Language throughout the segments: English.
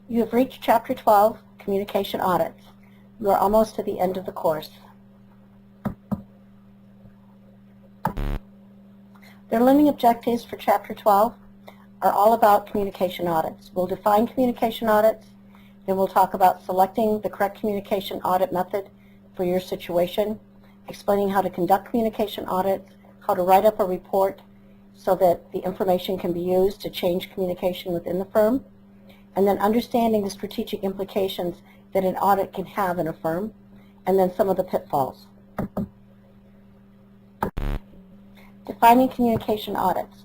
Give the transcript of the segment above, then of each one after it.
You have reached Chapter 12, Communication Audits. You are almost to the end of the course. Their learning objectives for Chapter 12 are all about communication audits. We'll define communication audits, then we'll talk about selecting the correct communication audit method for your situation, explaining how to conduct communication audits, how to write up a report so that the information can be used to change communication within the firm, and then understanding the strategic implications that an audit can have in a firm, and then some of the pitfalls. Defining communication audits.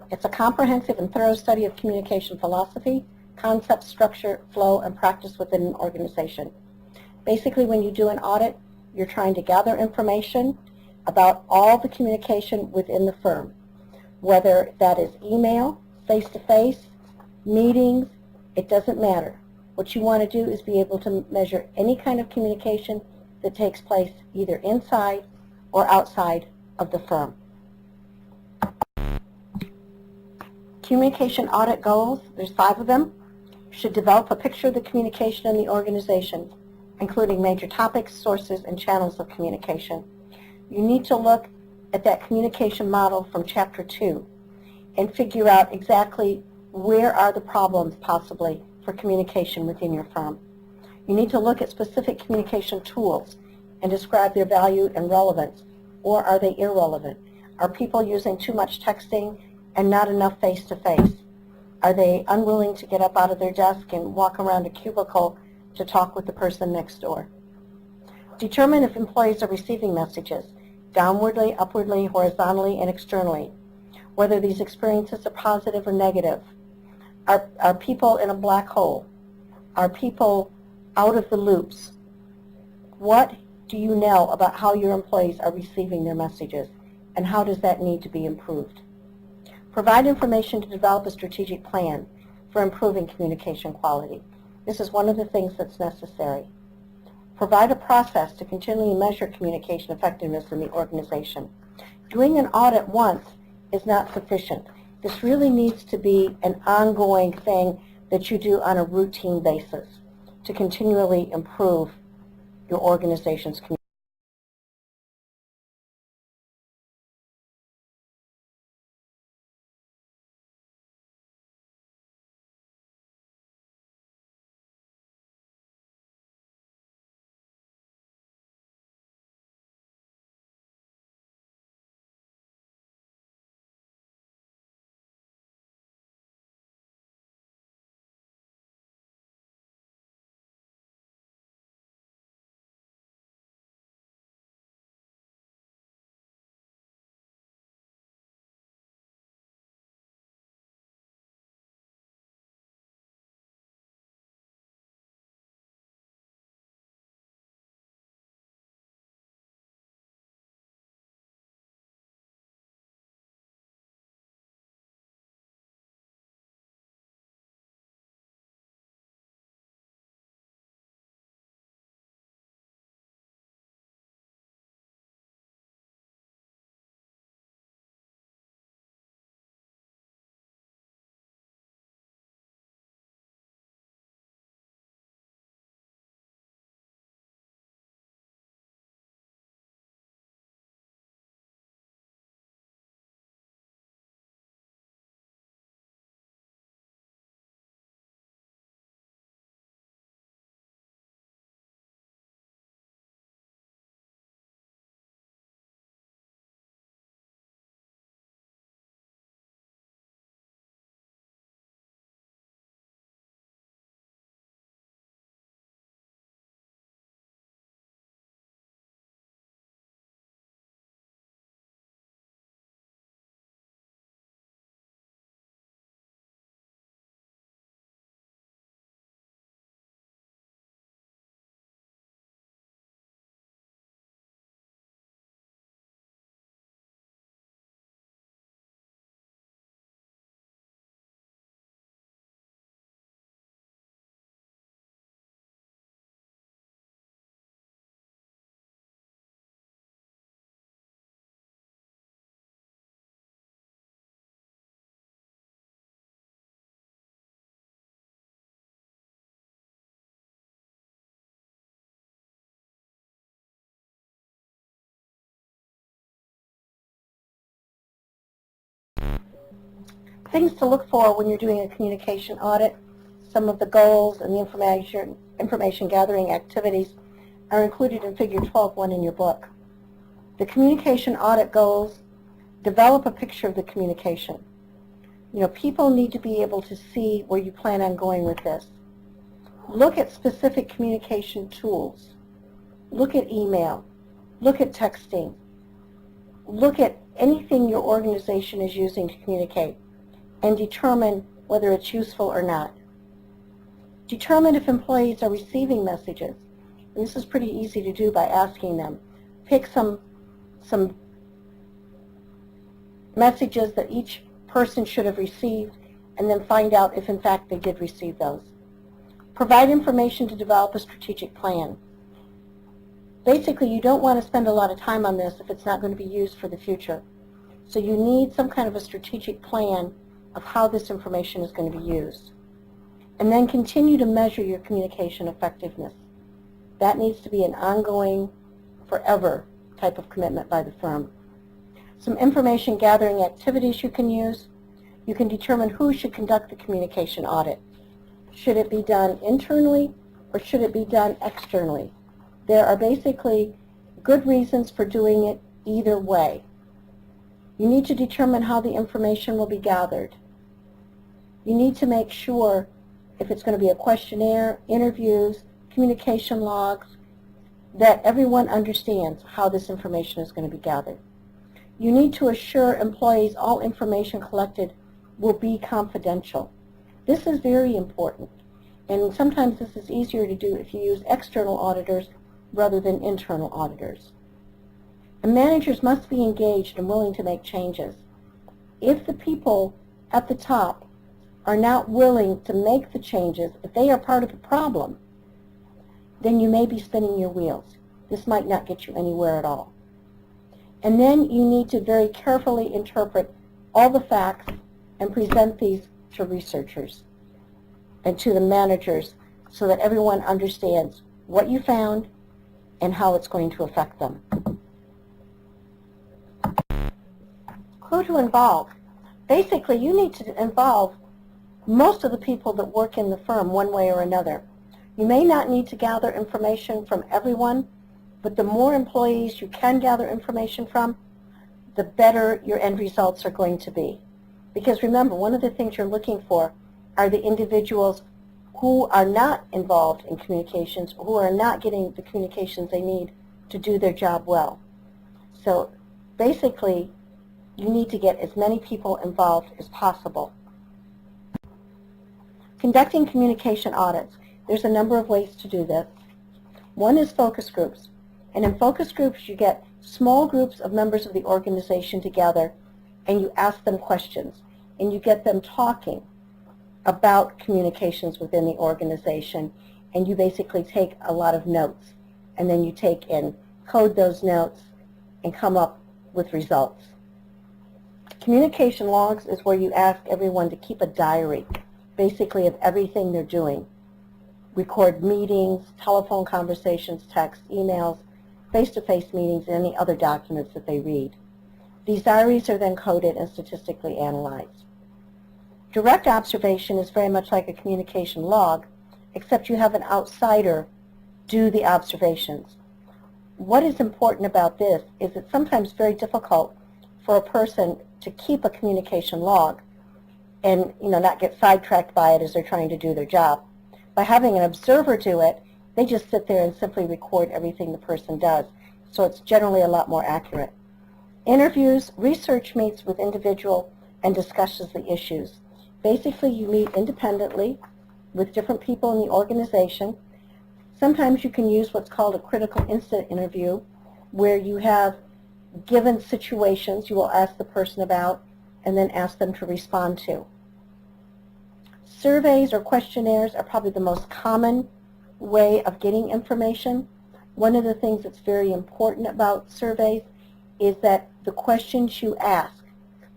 It's a comprehensive and thorough study of communication philosophy, concept, structure, flow, and practice within an organization. Basically, when you do an audit, you're trying to gather information about all the communication within the firm, whether that is email, face-to-face, meetings, it doesn't matter. What you want to do is be able to measure any kind of communication that takes place either inside or outside of the firm. Communication audit goals, there's 5 of them. You should develop a picture of the communication in the organization, including major topics, sources, and channels of communication. You need to look at that communication model from Chapter 2 and figure out exactly where are the problems possibly for communication within your firm. You need to look at specific communication tools and describe their value and relevance, or are they irrelevant? Are people using too much texting and not enough face-to-face? Are they unwilling to get up out of their desk and walk around a cubicle to talk with the person next door? Determine if employees are receiving messages downwardly, upwardly, horizontally, and externally, whether these experiences are positive or negative. Are people in a black hole? Are people out of the loops? What do you know about how your employees are receiving their messages, and how does that need to be improved? Provide information to develop a strategic plan for improving communication quality. This is one of the things that's necessary. Provide a process to continually measure communication effectiveness in the organization. Doing an audit once is not sufficient. This really needs to be an ongoing thing that you do on a routine basis to continually improve your organization's communication. Things to look for when you're doing a communication audit. Some of the goals and the information gathering activities are included in Figure 12.1 in your book. The communication audit goals: develop a picture of the communication. People need to be able to see where you plan on going with this. Look at specific communication tools. Look at email. Look at texting. Look at anything your organization is using to communicate and determine whether it's useful or not. Determine if employees are receiving messages. And this is pretty easy to do by asking them. Pick some messages that each person should have received, and then find out if in fact they did receive those. Provide information to develop a strategic plan. Basically, you don't want to spend a lot of time on this if it's not going to be used for the future. So you need some kind of a strategic plan of how this information is going to be used. And then continue to measure your communication effectiveness. That needs to be an ongoing, forever type of commitment by the firm. Some information gathering activities you can use. You can determine who should conduct the communication audit. Should it be done internally or should it be done externally? There are basically good reasons for doing it either way. You need to determine how the information will be gathered. You need to make sure if it's going to be a questionnaire, interviews, communication logs, that everyone understands how this information is going to be gathered. You need to assure employees all information collected will be confidential. This is very important, and sometimes this is easier to do if you use external auditors rather than internal auditors. And managers must be engaged and willing to make changes. If the people at the top are not willing to make the changes, if they are part of the problem, then you may be spinning your wheels. This might not get you anywhere at all. And then you need to very carefully interpret all the facts and present these to researchers and to the managers so that everyone understands what you found and how it's going to affect them. Who to involve? Basically, you need to involve most of the people that work in the firm one way or another. You may not need to gather information from everyone, but the more employees you can gather information from, the better your end results are going to be. Because remember, one of the things you're looking for are the individuals who are not involved in communications, who are not getting the communications they need to do their job well. So basically, you need to get as many people involved as possible. Conducting communication audits. There's a number of ways to do this. One is focus groups. And in focus groups, you get small groups of members of the organization together, and you ask them questions, and you get them talking about communications within the organization, and you basically take a lot of notes, and then you take and code those notes and come up with results. Communication logs is where you ask everyone to keep a diary, basically of everything they're doing. Record meetings, telephone conversations, texts, emails, face-to-face meetings, and any other documents that they read. These diaries are then coded and statistically analyzed. Direct observation is very much like a communication log, except you have an outsider do the observations. What is important about this is it's sometimes very difficult for a person to keep a communication log and not get sidetracked by it as they're trying to do their job. By having an observer do it, they just sit there and simply record everything the person does. So it's generally a lot more accurate. Interviews, research meets with individual and discusses the issues. Basically, you meet independently with different people in the organization. Sometimes you can use what's called a critical incident interview, where you have given situations you will ask the person about and then ask them to respond to. Surveys or questionnaires are probably the most common way of getting information. One of the things that's very important about surveys is that the questions you ask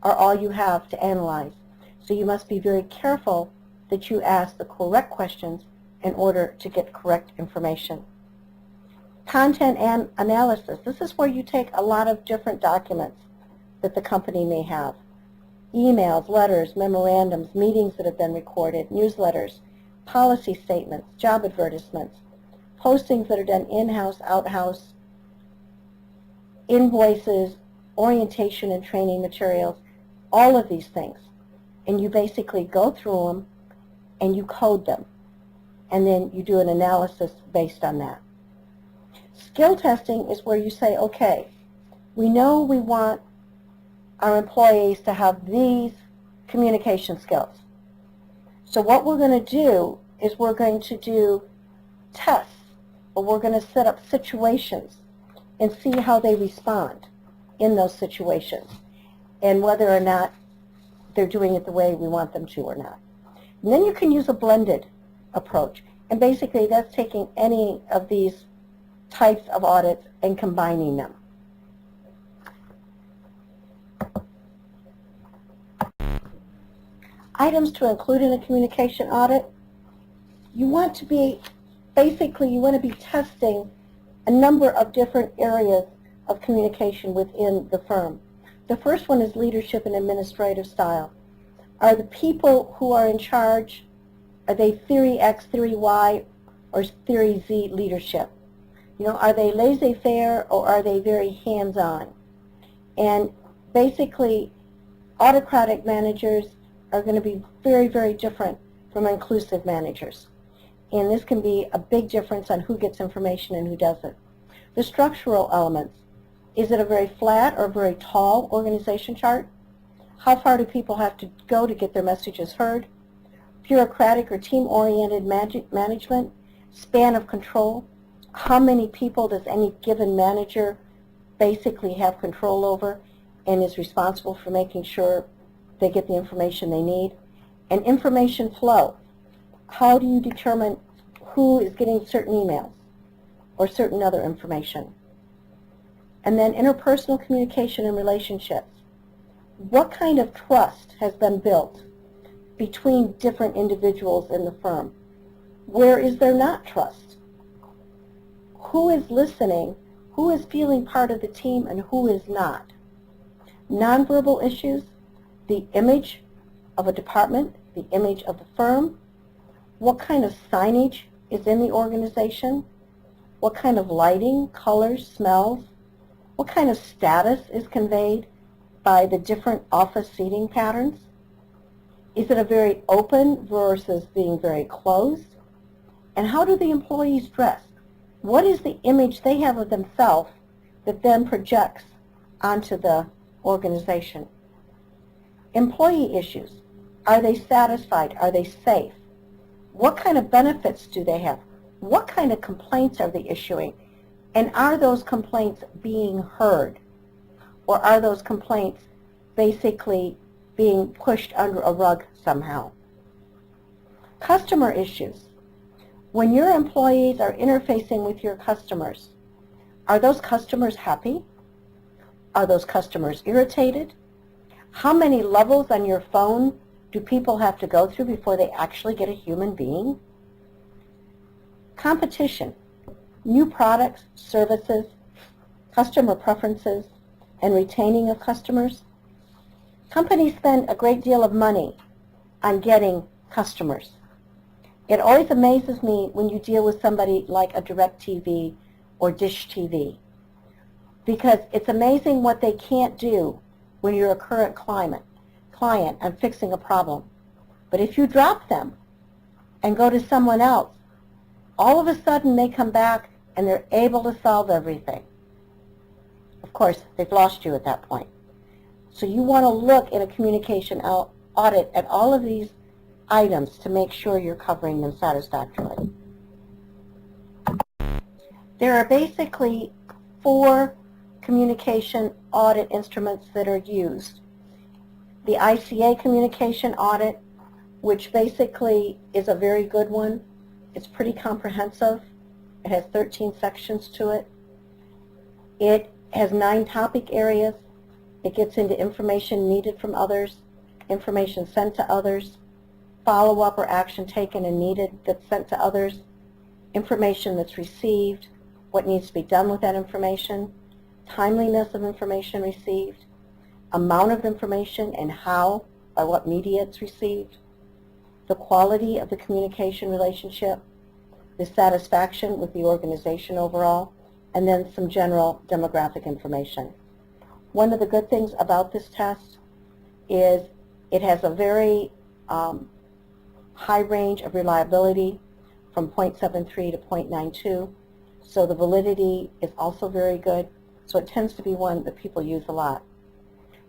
are all you have to analyze. So you must be very careful that you ask the correct questions in order to get correct information. Content and analysis. This is where you take a lot of different documents that the company may have. emails, letters, memorandums, meetings that have been recorded, newsletters, policy statements, job advertisements, postings that are done in-house, out-house, invoices, orientation and training materials, all of these things. And you basically go through them and you code them. And then you do an analysis based on that. Skill testing is where you say, okay, we know we want our employees to have these communication skills. So what we're going to do is we're going to do tests, or we're going to set up situations and see how they respond in those situations and whether or not they're doing it the way we want them to or not. And then you can use a blended approach. And basically that's taking any of these types of audits and combining them. Items to include in a communication audit. You want to be testing a number of different areas of communication within the firm. The first one is leadership and administrative style. Are the people who are in charge, are they theory X, theory Y, or theory Z leadership? You know, are they laissez-faire or are they very hands-on? And basically, autocratic managers are going to be very, very different from inclusive managers. And this can be a big difference on who gets information and who doesn't. The structural elements. Is it a very flat or very tall organization chart? How far do people have to go to get their messages heard? Bureaucratic or team-oriented management? Span of control? How many people does any given manager basically have control over and is responsible for making sure they get the information they need? And information flow. How do you determine who is getting certain emails or certain other information? And then interpersonal communication and relationships. What kind of trust has been built between different individuals in the firm? Where is there not trust? Who is listening? Who is feeling part of the team and who is not? Nonverbal issues, the image of a department, the image of the firm, what kind of signage is in the organization, what kind of lighting, colors, smells, what kind of status is conveyed by the different office seating patterns. Is it a very open versus being very closed? And how do the employees dress? What is the image they have of themselves that then projects onto the organization? Employee issues. Are they satisfied? Are they safe? What kind of benefits do they have? What kind of complaints are they issuing? And are those complaints being heard? Or are those complaints basically being pushed under a rug somehow? Customer issues. When your employees are interfacing with your customers, are those customers happy? Are those customers irritated? How many levels on your phone do people have to go through before they actually get a human being? Competition, new products, services, customer preferences, and retaining of customers. Companies spend a great deal of money on getting customers. It always amazes me when you deal with somebody like a DirecTV or Dish TV, because it's amazing what they can't do when you're a current client and fixing a problem. But if you drop them and go to someone else, all of a sudden they come back and they're able to solve everything. Of course, they've lost you at that point. So you want to look in a communication audit at all of these items to make sure you're covering them satisfactorily. There are basically 4 communication audit instruments that are used. The ICA communication audit, which basically is a very good one. It's pretty comprehensive. It has 13 sections to it. It has 9 topic areas. It gets into information needed from others, information sent to others, follow-up or action taken and needed that's sent to others, information that's received, what needs to be done with that information, timeliness of information received, amount of information and how, by what media it's received, the quality of the communication relationship, the satisfaction with the organization overall, and then some general demographic information. One of the good things about this test is it has a very high range of reliability from 0.73 to 0.92, so the validity is also very good, so it tends to be one that people use a lot.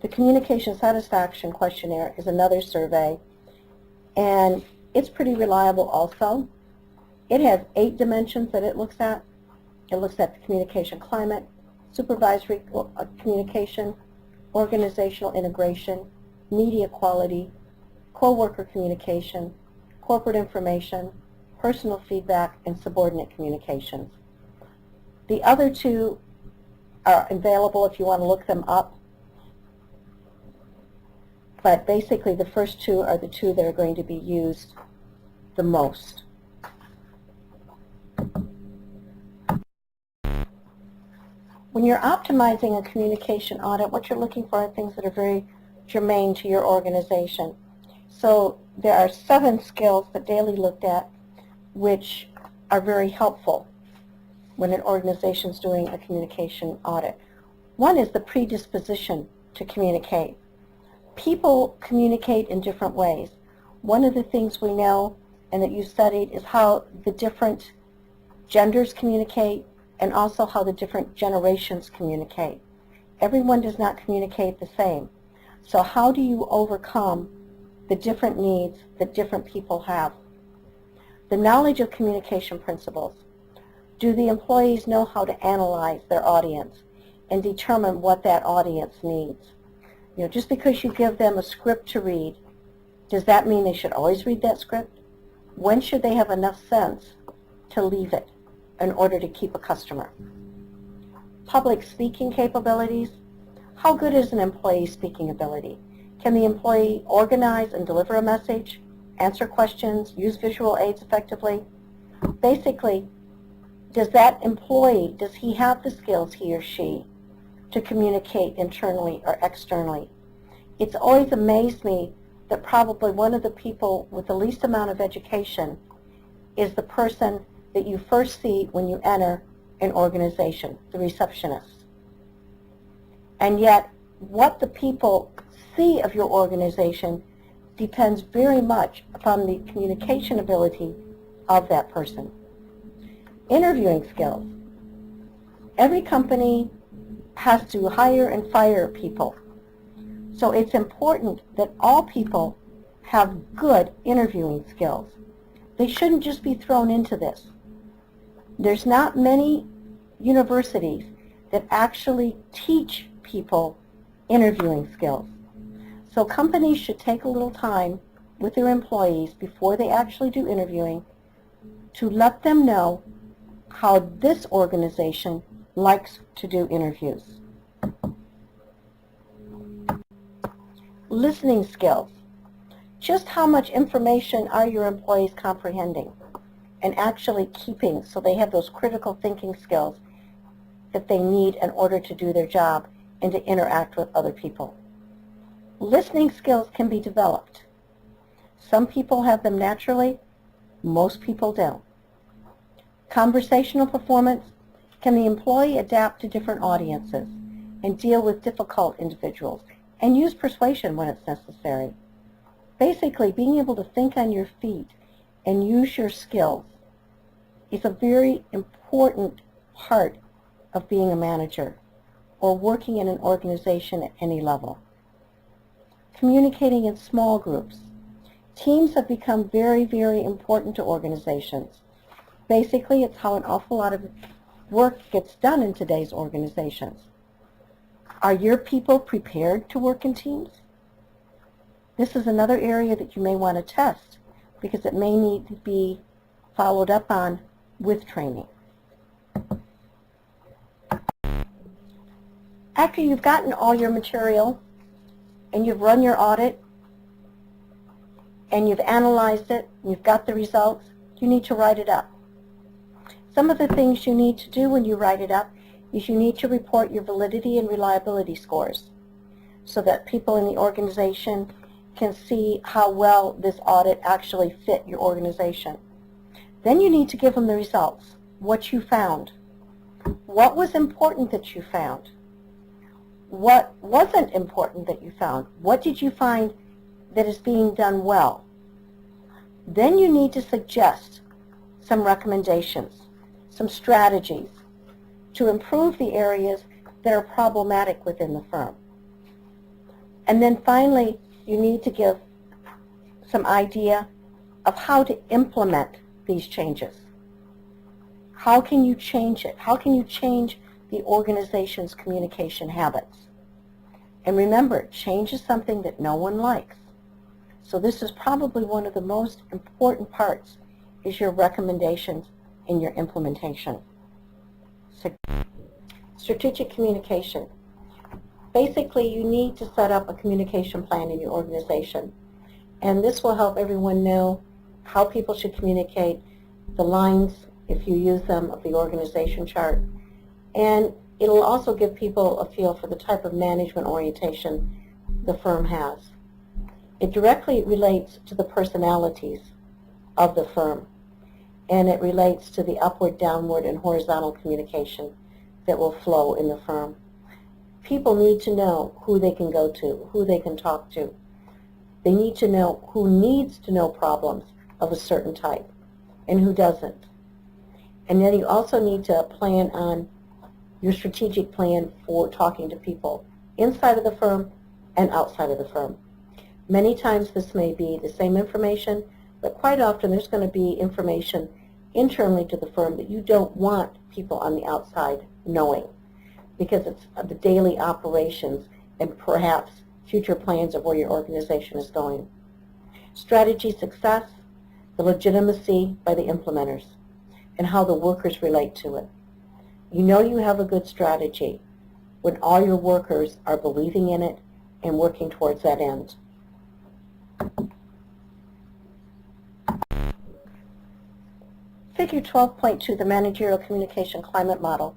The Communication Satisfaction Questionnaire is another survey, and it's pretty reliable also. It has 8 dimensions that it looks at. It looks at the communication climate, supervisory communication, organizational integration, media quality, co-worker communication, corporate information, personal feedback, and subordinate communications. The other 2 are available if you want to look them up, but basically the first 2 are the 2 that are going to be used the most. When you're optimizing a communication audit, what you're looking for are things that are very germane to your organization. So there are 7 skills that Daly looked at which are very helpful when an organization is doing a communication audit. One is the predisposition to communicate. People communicate in different ways. One of the things we know and that you studied is how the different genders communicate and also how the different generations communicate. Everyone does not communicate the same. So how do you overcome the different needs that different people have? The knowledge of communication principles. Do the employees know how to analyze their audience and determine what that audience needs? You know, just because you give them a script to read, does that mean they should always read that script? When should they have enough sense to leave it in order to keep a customer? Public speaking capabilities. How good is an employee's speaking ability? Can the employee organize and deliver a message, answer questions, use visual aids effectively? Basically, does that employee, does he have the skills, he or she, to communicate internally or externally? It's always amazed me that probably one of the people with the least amount of education is the person that you first see when you enter an organization, the receptionist. And yet, what the people see of your organization depends very much upon the communication ability of that person. Interviewing skills. Every company has to hire and fire people. So it's important that all people have good interviewing skills. They shouldn't just be thrown into this. There's not many universities that actually teach people interviewing skills. So companies should take a little time with their employees before they actually do interviewing to let them know how this organization likes to do interviews. Listening skills. Just how much information are your employees comprehending and actually keeping so they have those critical thinking skills that they need in order to do their job and to interact with other people? Listening skills can be developed. Some people have them naturally, most people don't. Conversational performance. Can the employee adapt to different audiences and deal with difficult individuals and use persuasion when it's necessary? Basically, being able to think on your feet and use your skills is a very important part of being a manager or working in an organization at any level. Communicating in small groups. Teams have become very, very important to organizations. Basically, it's how an awful lot of work gets done in today's organizations. Are your people prepared to work in teams? This is another area that you may want to test because it may need to be followed up on with training. After you've gotten all your material and you've run your audit and you've analyzed it, and you've got the results, you need to write it up. Some of the things you need to do when you write it up is you need to report your validity and reliability scores. so that people in the organization can see how well this audit actually fit your organization. Then you need to give them the results, what you found. What was important that you found? What wasn't important that you found? What did you find that is being done well? Then you need to suggest some recommendations, some strategies to improve the areas that are problematic within the firm. And then finally, you need to give some idea of how to implement these changes. How can you change it? How can you change the organization's communication habits? And remember, change is something that no one likes. So this is probably one of the most important parts, is your recommendations in your implementation. Strategic communication. Basically, you need to set up a communication plan in your organization. And this will help everyone know how people should communicate, the lines, if you use them, of the organization chart. And it'll also give people a feel for the type of management orientation the firm has. It directly relates to the personalities of the firm, and it relates to the upward, downward, and horizontal communication that will flow in the firm. People need to know who they can go to, who they can talk to. They need to know who needs to know problems of a certain type and who doesn't. And then you also need to plan on your strategic plan for talking to people inside of the firm and outside of the firm. Many times this may be the same information, but quite often there's going to be information internally to the firm that you don't want people on the outside knowing, because it's the daily operations and perhaps future plans of where your organization is going. Strategy success, the legitimacy by the implementers, and how the workers relate to it. You know you have a good strategy when all your workers are believing in it and working towards that end. Figure 12.2, the Managerial Communication Climate Model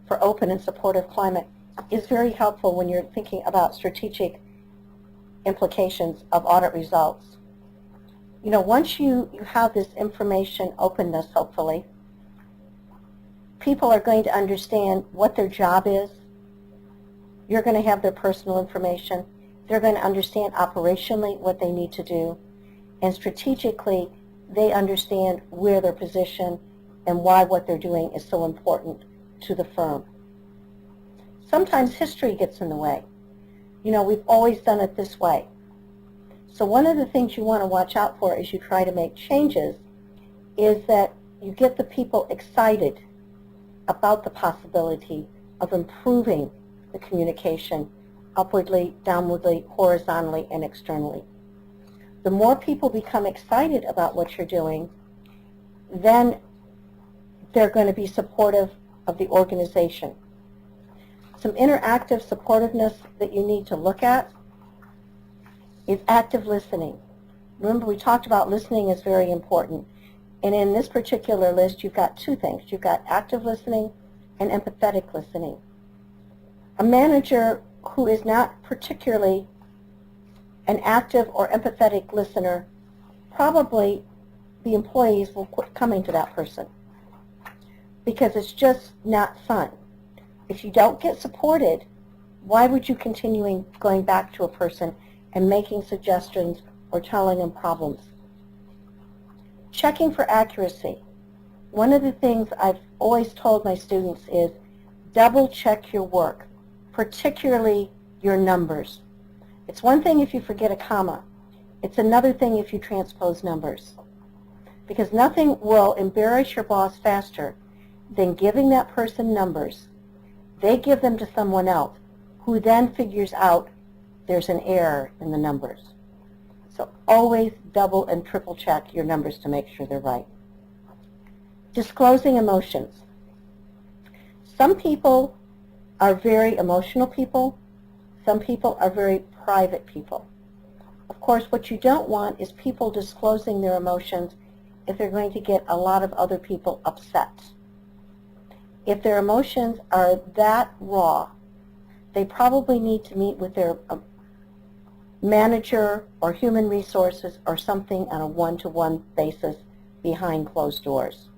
for Open and Supportive Climate, is very helpful when you're thinking about strategic implications of audit results. You know, once you have this information openness, hopefully, people are going to understand what their job is. You're going to have their personal information. They're going to understand operationally what they need to do. And strategically, they understand where they're positioned and why what they're doing is so important to the firm. Sometimes history gets in the way. You know, we've always done it this way. So one of the things you want to watch out for as you try to make changes is that you get the people excited about the possibility of improving the communication upwardly, downwardly, horizontally, and externally. The more people become excited about what you're doing, then they're going to be supportive of the organization. Some interactive supportiveness that you need to look at is active listening. Remember, we talked about listening is very important. And in this particular list, you've got two things. You've got active listening and empathetic listening. A manager who is not particularly an active or empathetic listener, probably the employees will quit coming to that person because it's just not fun. If you don't get supported, why would you continue going back to a person and making suggestions or telling them problems? Checking for accuracy. One of the things I've always told my students is double check your work, particularly your numbers. It's one thing if you forget a comma. It's another thing if you transpose numbers. Because nothing will embarrass your boss faster than giving that person numbers. They give them to someone else who then figures out there's an error in the numbers. So always double and triple check your numbers to make sure they're right. Disclosing emotions. Some people are very emotional people. Some people are very private people. Of course, what you don't want is people disclosing their emotions if they're going to get a lot of other people upset. If their emotions are that raw, they probably need to meet with their manager or human resources or something on a one-to-one basis behind closed doors.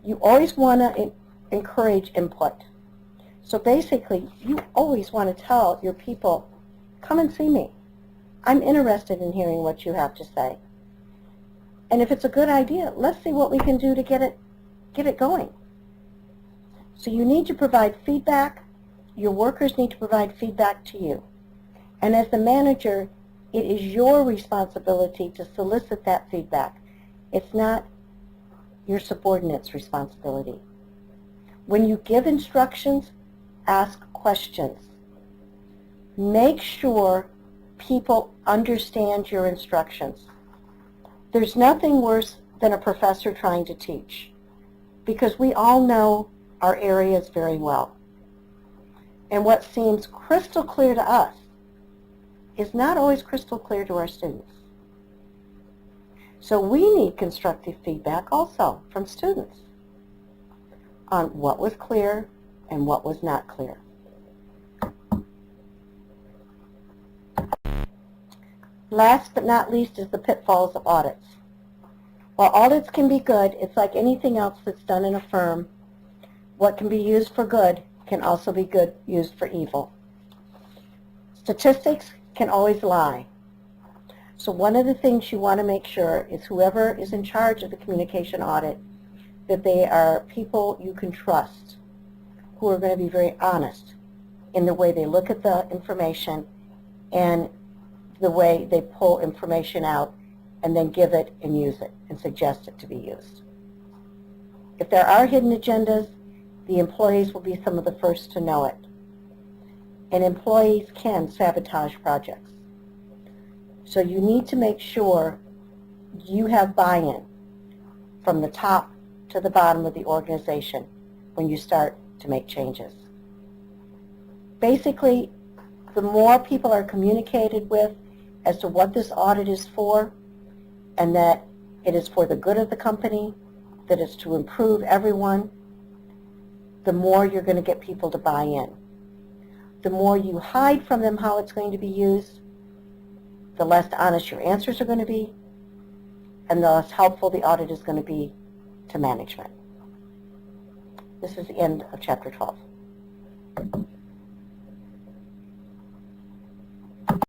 You always want to encourage input. So basically, you always want to tell your people, come and see me. I'm interested in hearing what you have to say. And if it's a good idea, let's see what we can do to get it going. So you need to provide feedback. Your workers need to provide feedback to you. And as the manager, it is your responsibility to solicit that feedback. It's not your subordinate's responsibility. When you give instructions, ask questions. Make sure people understand your instructions. There's nothing worse than a professor trying to teach, because we all know our areas very well. And what seems crystal clear to us is not always crystal clear to our students. So we need constructive feedback also from students on what was clear and what was not clear. Last but not least is the pitfalls of audits. While audits can be good, it's like anything else that's done in a firm. What can be used for good can also be used for evil. Statistics can always lie. So one of the things you want to make sure is whoever is in charge of the communication audit, that they are people you can trust, who are going to be very honest in the way they look at the information and the way they pull information out and then give it and use it and suggest it to be used. If there are hidden agendas, the employees will be some of the first to know it. And employees can sabotage projects. So you need to make sure you have buy-in from the top to the bottom of the organization when you start to make changes. Basically, the more people are communicated with as to what this audit is for, and that it is for the good of the company, that it's to improve everyone, the more you're going to get people to buy in. The more you hide from them how it's going to be used, the less honest your answers are going to be, and the less helpful the audit is going to be to management. This is the end of Chapter 12.